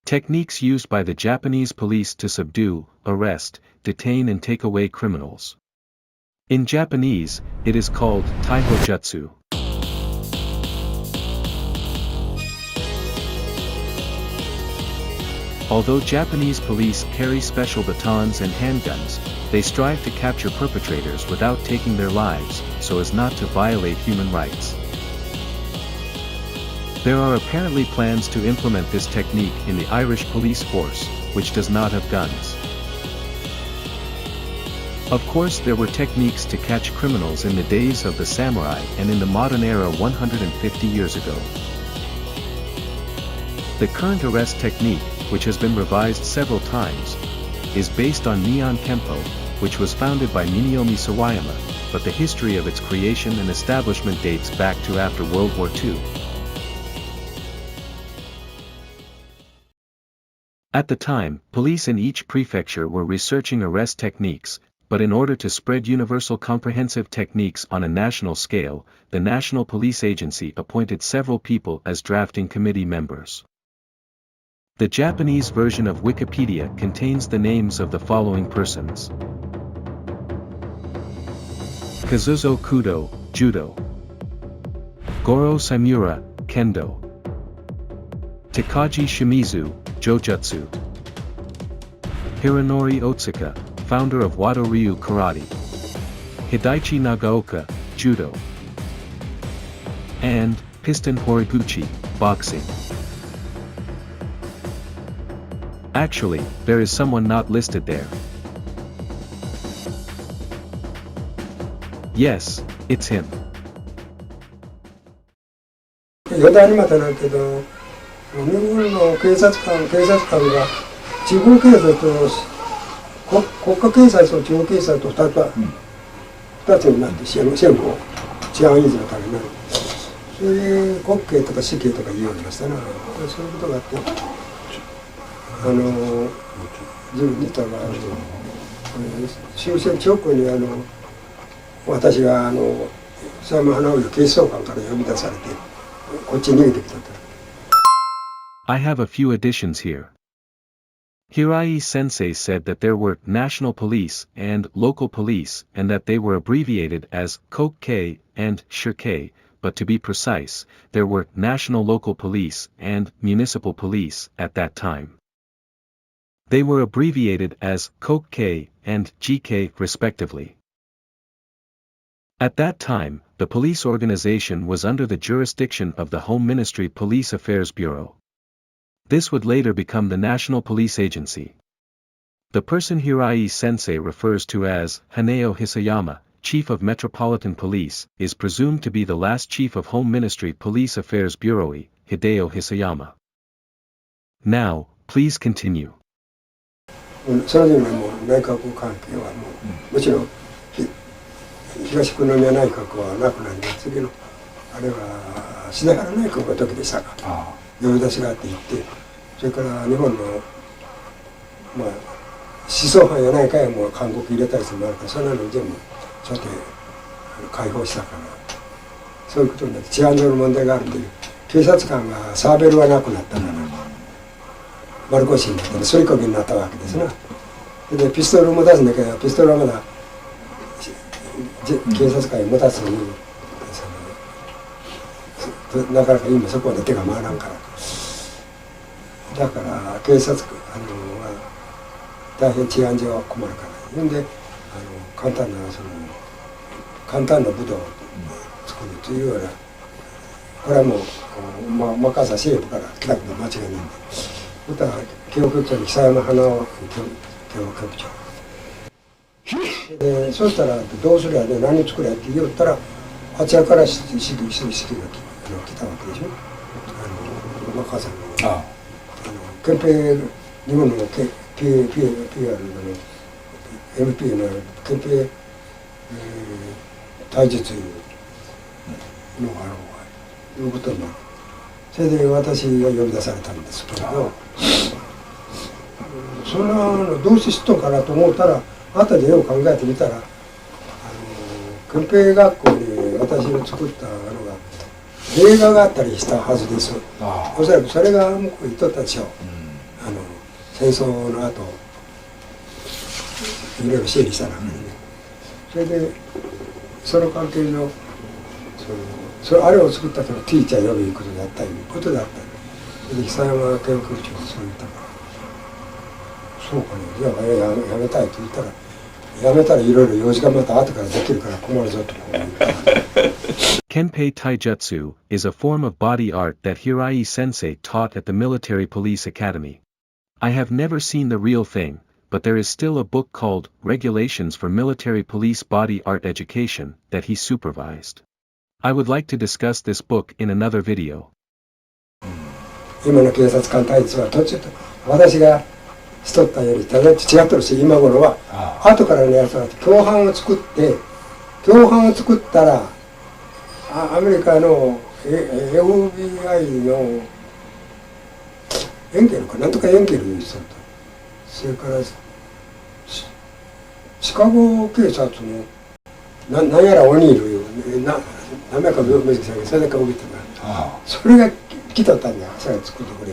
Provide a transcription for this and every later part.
Techniques used by the Japanese police to subdue, arrest, detain and take away criminals. In Japanese, it is called taihojutsu. Although Japanese police carry special batons and handguns, they strive to capture perpetrators without taking their lives, so as not to violate human rights. There are apparently plans to implement this technique in the Irish police force, which does not have guns. Of course, there were techniques to catch criminals in the days of the samurai and in the modern era 150 years ago. The current arrest technique, which has been revised several times, is based on Nihon Kempo, which was founded by Minyomi Sawayama, but the history of its creation and establishment dates back to after World War II. At the time, police in each prefecture were researching arrest techniques, but in order to spread universal comprehensive techniques on a national scale, the National Police Agency appointed several people as drafting committee members. The Japanese version of Wikipedia contains the names of the following persons: Kazuzo Kudo, Judo; Goro Saimura, Kendo; Takaji Shimizu, Jojutsu; Hironori Otsuka, founder of Wado Ryu Karate; Hidaichi Nagaoka, Judo; and Piston Horiguchi, Boxing. Actually, there is someone not listed there. Yes, it's him. 余談にまたなるけど、日本の警察官が地方警察と国家警察と地方警察と2つになって先行治安維持のためになる。それで国警とか死刑とか言うようになりましたな。そういうことがあって、自分に言ったら終戦直後に私が佐山花織の警視総監から呼び出されてこっちに逃げてきたと。I have a few additions here. Hirai Sensei said that there were national police and local police and that they were abbreviated as Kokkei and Shirkei, but to be precise, there were national local police and municipal police at that time. They were abbreviated as Kokkei and GK respectively. At that time, the police organization was under the jurisdiction of the Home Ministry Police Affairs Bureau. This would later become the National Police Agency. The person Hirai Sensei refers to as Haneo Hisayama, Chief of Metropolitan Police, is presumed to be the last Chief of Home Ministry Police Affairs Bureau, Hideo Hisayama. Now, please continue. その時のもう内閣関係はもちろん東久宮内閣はなくなり次のあれは志田原内閣の時でしたか呼び出しがあって行ってそれから日本の思想犯やないかやもう韓国入れたりするのもあるからそんなの全部ちょっと解放したからそういうことになって治安上の問題があるんで警察官がサーベルはなくなったから丸腰になって反りこぎになったわけですな。でピストルも出すんだけどピストルはまだ警察官に持たずになかなか今そこまで手が回らんからだから警察官は大変治安上は困るからほんで簡単な武道を作るというようなこれはもう若狭司令部から来たことは間違いないんでまた警報局長に久山花を警報局長でそうしたらどうすりゃね何作れって言おったらあちらから指揮が来たわけでしょ若狭の憲兵日本の PR の MP の憲兵体術のがあろうがいうことになるそれで私が呼び出されたんですけどそんなのどうして知っとんかなと思ったら後でよく考えてみたら憲兵学校に私の作ったのが映画があったりしたはずですおそらくそれが向こうに行っとったでしょう戦争の後いろいろ整理したらね、それでその関係上あれを作ったからティーチャー呼びに行くことであったいうことであったり、久山健空長がそう言ったから、そうかね、じゃあやめたいと言ったら、やめたらいろいろ用事がまた後からできるから困るぞとこう言った。Kenpei Taijutsu is a form of body art that Hirai Sensei taught at the Military Police Academy. I have never seen the real thing, but there is still a book called Regulations for Military Police Body Art Education that he supervised. I would like to discuss this book in another video. 今の警察官対立は途中と私がしとったよりただ違っとるし、今頃は後からのやつは共犯を作ったらアメリカの FBI のエンゲルかなんとかエンゲルにしとった。それからシカゴ警察のなんやらオニールいう名前か難しいけどそれだけ覚えてるから、それが来とったんだよ。それ作ってくれ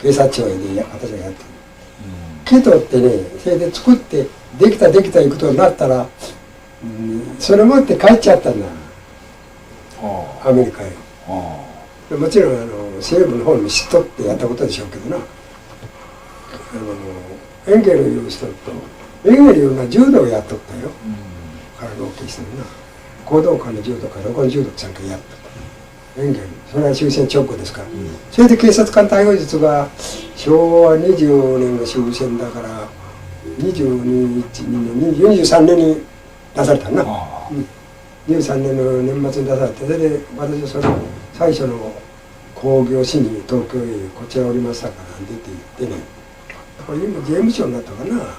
警察庁で私がやってる、来とってね、それで作ってできたいうことになったら、それ持って帰っちゃったんだ、アメリカへ。もちろん西部の方に知っとってやったことでしょうけどな。エンゲルいう人とエンゲルいうのは柔道をやっとったよ、体大きい人にな。講道館の柔道かどこの柔道ちゃんかやっとったエンゲル、それは終戦直後ですから、それで警察官逮捕術が昭和20年が終戦だから23年に出されたな、23年の年末に出されて、それで私はその最初の興行しに東京へこちらおりましたから出て行ってね、これ今税務署になったかな、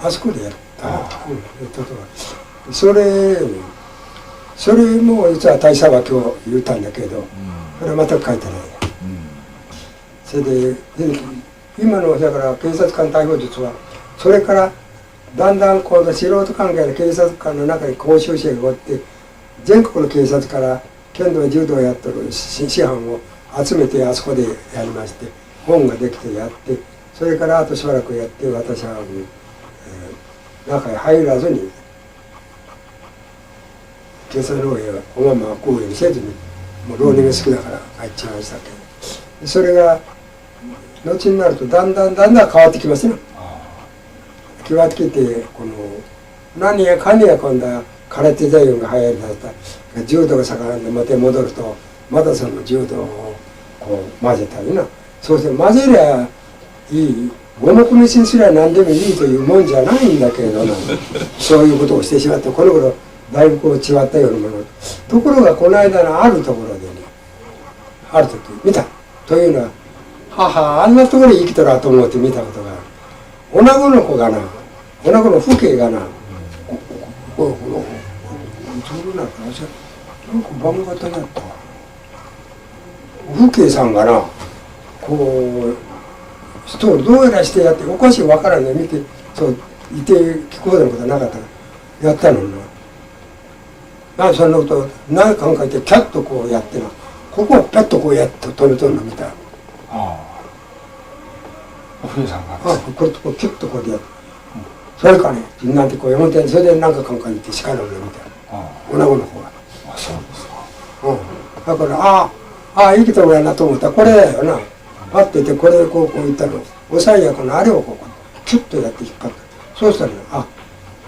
あそこでやった、それも実は大佐は今日言ったんだけど、それは全く書いてない。それで今のだから警察官逮捕術はそれからだんだんこの素人関係の警察官の中に講習生がおって、全国の警察から剣道や柔道をやってる師範を集めてあそこでやりまして、本ができてやって、それからあとしばらくやって、私は、中へ入らずに警察の方へおままこういうにせずに、もう浪人が好きだから入っちゃいましたけど、それが後になるとだんだん変わってきますね。変わってきて、この何やかんや今度は空手座右が流行りだった、柔道が盛んでまた戻るとまたその柔道をこう混ぜたりな、そうして混ぜりゃいい、五目飯にすりゃ何でもいいというもんじゃないんだけれどもそういうことをしてしまって、この頃だいぶこう違ったようなもの。ところがこの間のあるところでね、ある時見たというのは、あんなところに生きとらと思って見たことがある。女子の子がな、女子の父兄がな、こうなんか番型だった。父兄さんがな、こう人をどうやらしてやって、おかしいわからんね、見てそういて聞くほどのことはなかったからやったのな。そんなこと何か考えてキャッとこうやってな、ここをペッとこうやって止めとるの見た。お父さんがこれとこうキュッとこうでやって、それかねなんてこう読んで、それで何か考えて叱るのみたいな、女子の方が。そうですか。だから生きとるやなと思ったらこれだよな。パッて言ってこれでこういったの、おさいやこのあれをこうキュッとやって引っ張った。そうしたら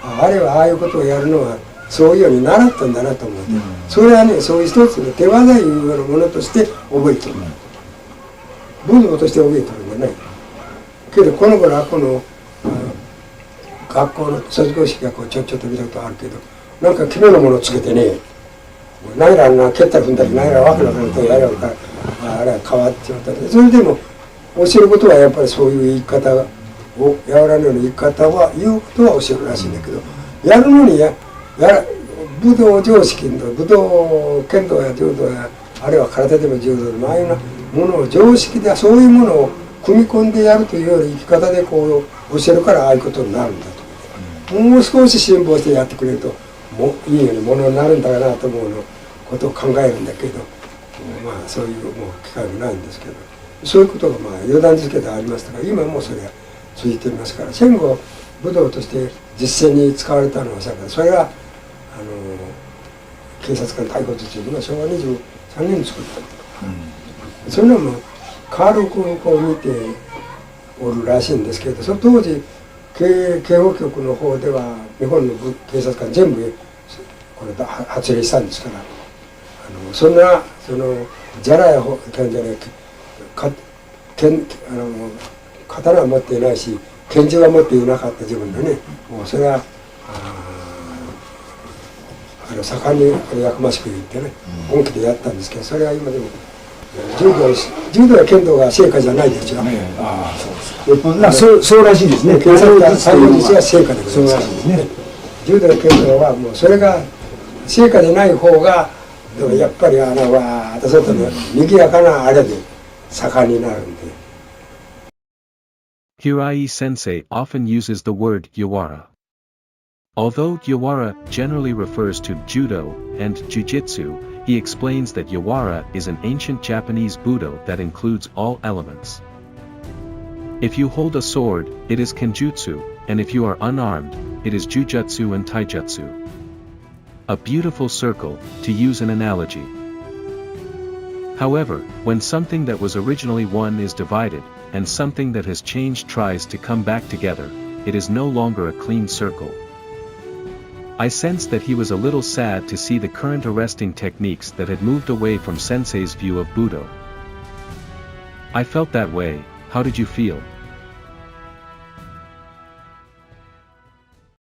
あれはああいうことをやるのはそういうように習ったんだなと思って、それはね、そういう一つの手技いうようなものとして覚えてる、武道として覚えてるんじゃない。けどこの頃はこの学校の卒業式がこうちょっと見たことあるけど、なんか奇妙なものをつけてね、何やらな蹴ったり踏んだり何やら分からなくなるとやるから、あれは変わっちゃった。それでも教えることはやっぱりそういう言い方をやらぬような言い方は言うことは教えるらしいんだけど、やるのに武道常識の武道剣道や柔道やあるいは空手でも柔道でもああいうようなものを常識でそういうものを組み込んでやるというような生き方でこう教えるからああいうことになるんだと。もう少し辛抱してやってくれるともういいようにものになるんだなと思うのことを考えるんだけど、そういうもう機会もないんですけど、そういうことがまあ余談付けでありましたから、今もそれは続いていますから、戦後武道として実践に使われたのはそれが警察官逮捕途中の昭和23年に作った、それはもうカール君をこう見ておるらしいんですけど、その当時警報局の方では日本の警察官全部これ発令したんですから、そんなじゃらや剣じゃない刀は持っていないし拳銃は持っていなかった自分でね、もうそれは盛んにやくましく言ってね、本気でやったんですけど、それは今でも柔道や剣道が成果じゃないですよ。ああ、そうですか。そうらしいですね。警察官最後日が成果でございますからね。柔道や剣道はもうそれが成果でない方がやっぱりわーっと外の賑やかなあれで盛んになるんで。Hirai Sensei often uses the word Yawara. Although Yawara generally refers to judo and jujitsu, he explains that Yawara is an ancient Japanese Budo that includes all elements. If you hold a sword, it is Kenjutsu, and if you are unarmed, it is Jujutsu and Taijutsu. A beautiful circle, to use an analogy. However, when something that was originally one is divided, and something that has changed tries to come back together, it is no longer a clean circle. I sensed that he was a little sad to see the current arresting techniques that had moved away from Sensei's view of Budo. I felt that way. How did you feel?